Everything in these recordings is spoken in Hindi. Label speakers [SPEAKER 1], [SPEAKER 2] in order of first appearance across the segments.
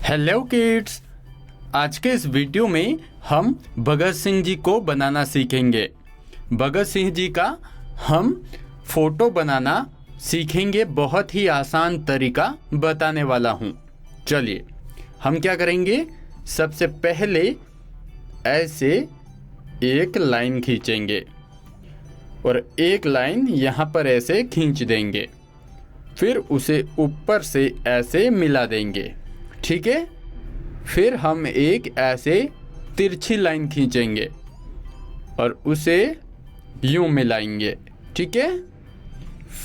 [SPEAKER 1] हेलो किड्स, आज के इस वीडियो में हम भगत सिंह जी को बनाना सीखेंगे। भगत सिंह जी का हम फोटो बनाना सीखेंगे। बहुत ही आसान तरीका बताने वाला हूँ। चलिए हम क्या करेंगे, सबसे पहले ऐसे एक लाइन खींचेंगे और एक लाइन यहाँ पर ऐसे खींच देंगे, फिर उसे ऊपर से ऐसे मिला देंगे। ठीक है, फिर हम एक ऐसे तिरछी लाइन खींचेंगे और उसे यूं मिलाएंगे। ठीक है,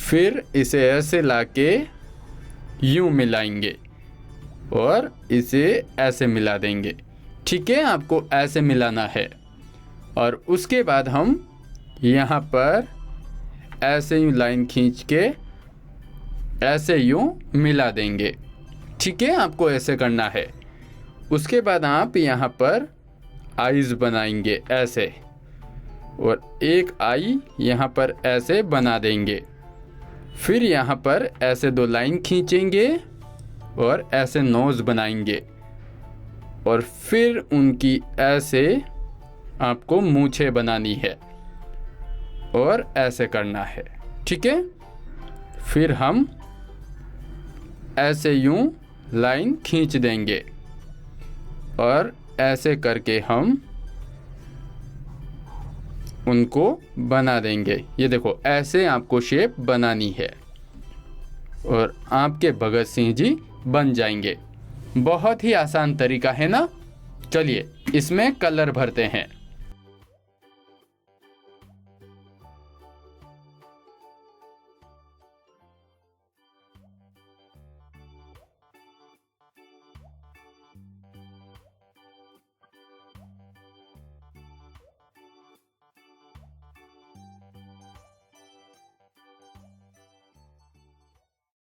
[SPEAKER 1] फिर इसे ऐसे लाके यूं मिलाएंगे और इसे ऐसे मिला देंगे। ठीक है, आपको ऐसे मिलाना है। और उसके बाद हम यहाँ पर ऐसे यूं लाइन खींच के ऐसे यूं मिला देंगे। ठीक है, आपको ऐसे करना है। उसके बाद आप यहाँ पर आईज बनाएंगे ऐसे, और एक आई यहाँ पर ऐसे बना देंगे। फिर यहाँ पर ऐसे दो लाइन खींचेंगे और ऐसे नोज बनाएंगे, और फिर उनकी ऐसे आपको मूछें बनानी है और ऐसे करना है। ठीक है, फिर हम ऐसे यूं लाइन खींच देंगे और ऐसे करके हम उनको बना देंगे। ये देखो, ऐसे आपको शेप बनानी है और आपके भगत सिंह जी बन जाएंगे। बहुत ही आसान तरीका है ना। चलिए इसमें कलर भरते हैं।